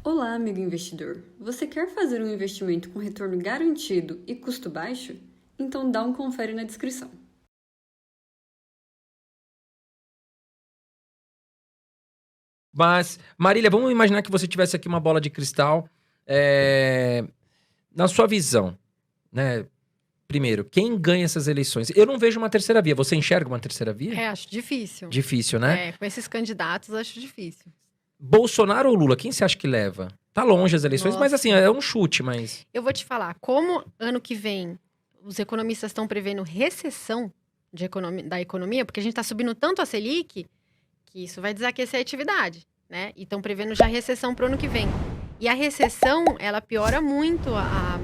Olá, amigo investidor! Você quer fazer um investimento com retorno garantido e custo baixo? Então dá um confere na descrição. Mas, Marília, vamos imaginar que você tivesse aqui uma bola de cristal. Na sua visão, né? Primeiro, quem ganha essas eleições? Eu não vejo uma terceira via. Você enxerga uma terceira via? Acho difícil. Difícil, né? Com esses candidatos, acho difícil. Bolsonaro ou Lula? Quem você acha que leva? Tá longe as eleições, mas assim, é um chute, mas... Eu vou te falar, como ano que vem os economistas estão prevendo recessão da economia, porque a gente está subindo tanto a Selic, que isso vai desaquecer a atividade, né? E estão prevendo já recessão para o ano que vem. E a recessão, ela piora muito a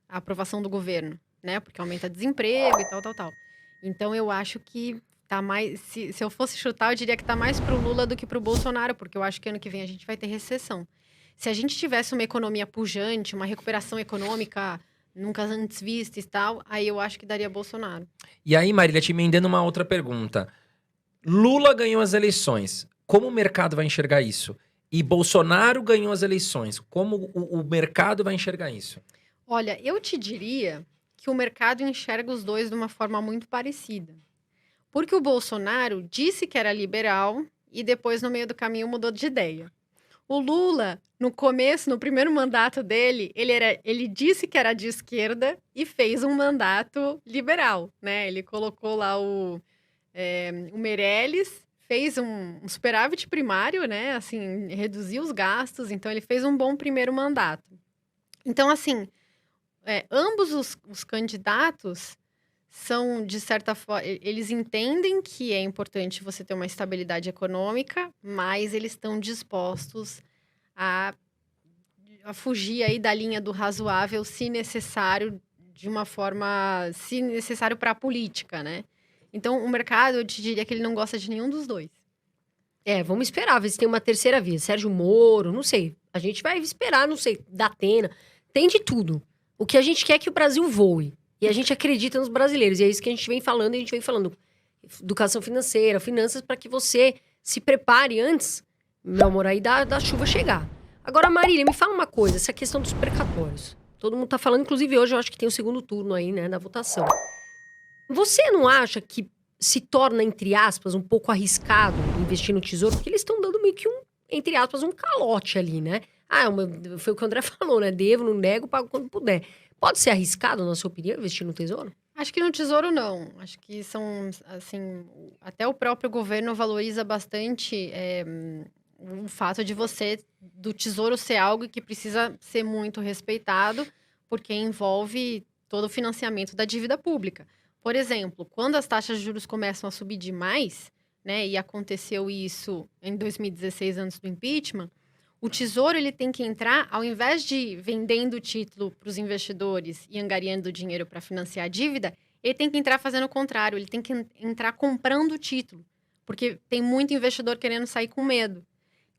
aprovação do governo, né? Porque aumenta desemprego e tal. Então, eu acho que tá mais... Se eu fosse chutar, eu diria que tá mais pro Lula do que pro Bolsonaro, porque eu acho que ano que vem a gente vai ter recessão. Se a gente tivesse uma economia pujante, uma recuperação econômica nunca antes vista e tal, aí eu acho que daria Bolsonaro. E aí, Marília, te emendando uma outra pergunta. Lula ganhou as eleições. Como o mercado vai enxergar isso? E Bolsonaro ganhou as eleições. Como o mercado vai enxergar isso? Olha, eu te diria que o mercado enxerga os dois de uma forma muito parecida. Porque o Bolsonaro disse que era liberal e depois, no meio do caminho, mudou de ideia. O Lula, no começo, no primeiro mandato dele, ele disse que era de esquerda e fez um mandato liberal, né? Ele colocou lá o Meirelles, fez um superávit primário, né? Assim, reduziu os gastos, então ele fez um bom primeiro mandato. Então, assim, ambos os candidatos são, de certa forma, eles entendem que é importante você ter uma estabilidade econômica, mas eles estão dispostos a fugir aí da linha do razoável, se necessário, de uma forma, se necessário para a política, né? Então, o mercado, eu te diria que ele não gosta de nenhum dos dois. Vamos esperar, ver se tem uma terceira via. Sérgio Moro, não sei. A gente vai esperar, não sei, da Atena. Tem de tudo. O que a gente quer é que o Brasil voe. E a gente acredita nos brasileiros. E é isso que a gente vem falando. E a gente vem falando educação financeira, finanças, para que você se prepare antes, meu amor, aí da chuva chegar. Agora, Marília, me fala uma coisa. Essa questão dos precatórios. Todo mundo tá falando, inclusive hoje eu acho que tem o segundo turno aí, né, da votação. Você não acha que se torna, entre aspas, um pouco arriscado investir no tesouro? Porque eles estão dando meio que entre aspas, um calote ali, né? Foi o que o André falou, né? Devo, não nego, pago quando puder. Pode ser arriscado, na sua opinião, investir no tesouro? Acho que no tesouro não. Acho que são, assim, até o próprio governo valoriza bastante o fato de do tesouro ser algo que precisa ser muito respeitado, porque envolve todo o financiamento da dívida pública. Por exemplo, quando as taxas de juros começam a subir demais, né, e aconteceu isso em 2016, antes do impeachment, o Tesouro ele tem que entrar, ao invés de vendendo o título para os investidores e angariando dinheiro para financiar a dívida, ele tem que entrar fazendo o contrário, ele tem que entrar comprando o título, porque tem muito investidor querendo sair com medo.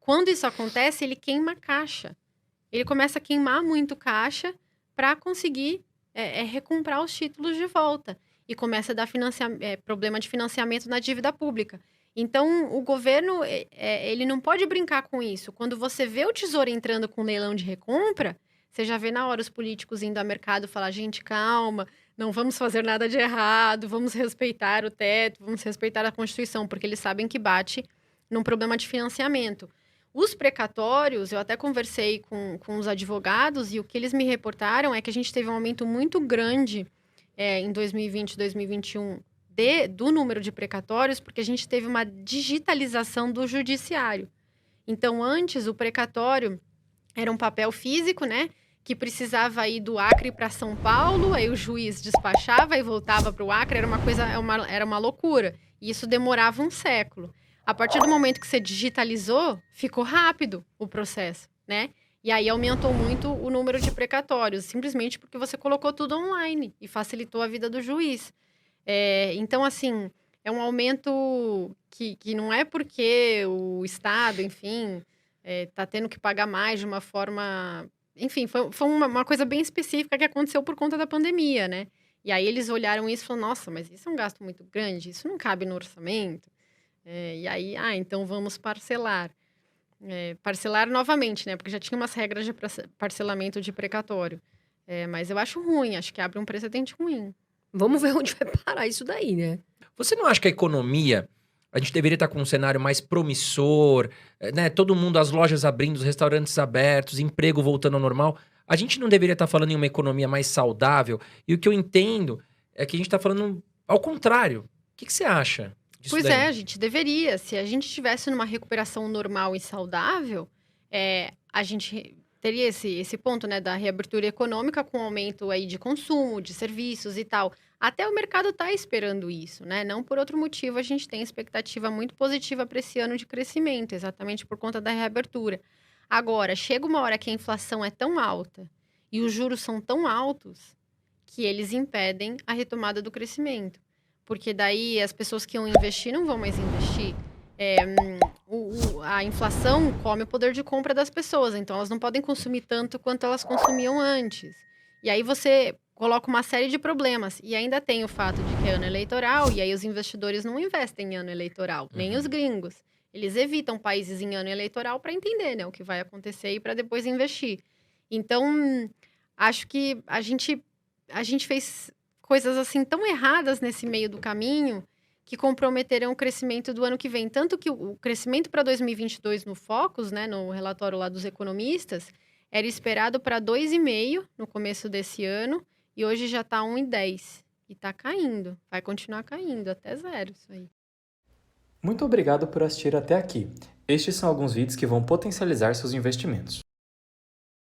Quando isso acontece, ele queima a caixa. Ele começa a queimar muito caixa para conseguir recomprar os títulos de volta. E começa a dar problema de financiamento na dívida pública. Então, o governo, ele não pode brincar com isso. Quando você vê o Tesouro entrando com leilão de recompra, você já vê na hora os políticos indo ao mercado falar, gente, calma, não vamos fazer nada de errado, vamos respeitar o teto, vamos respeitar a Constituição, porque eles sabem que bate num problema de financiamento. Os precatórios, eu até conversei com os advogados e o que eles me reportaram é que a gente teve um aumento muito grande em 2020 e 2021 do número de precatórios, porque a gente teve uma digitalização do judiciário. Então, antes, o precatório era um papel físico, né? Que precisava ir do Acre para São Paulo, aí o juiz despachava e voltava para o Acre, era uma loucura. E isso demorava um século. A partir do momento que você digitalizou, ficou rápido o processo, né? E aí aumentou muito o número de precatórios, simplesmente porque você colocou tudo online e facilitou a vida do juiz. Então, assim, é um aumento que não é porque o Estado, enfim, está tendo que pagar mais de uma forma... Enfim, foi uma coisa bem específica que aconteceu por conta da pandemia, né? E aí eles olharam isso e falaram, nossa, mas isso é um gasto muito grande, isso não cabe no orçamento. E aí, então vamos parcelar. parcelar novamente, né? Porque já tinha umas regras de parcelamento de precatório. Mas eu acho ruim, acho que abre um precedente ruim. Vamos ver onde vai parar isso daí, né? Você não acha que a economia, a gente deveria estar com um cenário mais promissor, né? Todo mundo, as lojas abrindo, os restaurantes abertos, emprego voltando ao normal. A gente não deveria estar falando em uma economia mais saudável? E o que eu entendo é que a gente está falando ao contrário. O que você acha disso Pois daí? a gente deveria. Se a gente estivesse numa recuperação normal e saudável, a gente teria esse ponto, né, da reabertura econômica com aumento aí de consumo, de serviços e tal. Até o mercado está esperando isso, né? Não por outro motivo, a gente tem expectativa muito positiva para esse ano de crescimento, exatamente por conta da reabertura. Agora, chega uma hora que a inflação é tão alta e os juros são tão altos que eles impedem a retomada do crescimento. Porque daí as pessoas que iam investir não vão mais investir. A inflação come o poder de compra das pessoas, então elas não podem consumir tanto quanto elas consumiam antes. E aí você coloca uma série de problemas. E ainda tem o fato de que é ano eleitoral, e aí os investidores não investem em ano eleitoral, nem os gringos. Eles evitam países em ano eleitoral para entender, né, o que vai acontecer e para depois investir. Então, acho que a gente fez coisas assim tão erradas nesse meio do caminho que comprometerão o crescimento do ano que vem. Tanto que o crescimento para 2022 no Focus, né, no relatório lá dos economistas, era esperado para 2,5% no começo desse ano e hoje já está 1,10%. E está caindo, vai continuar caindo até 0 isso aí. Muito obrigado por assistir até aqui. Estes são alguns vídeos que vão potencializar seus investimentos.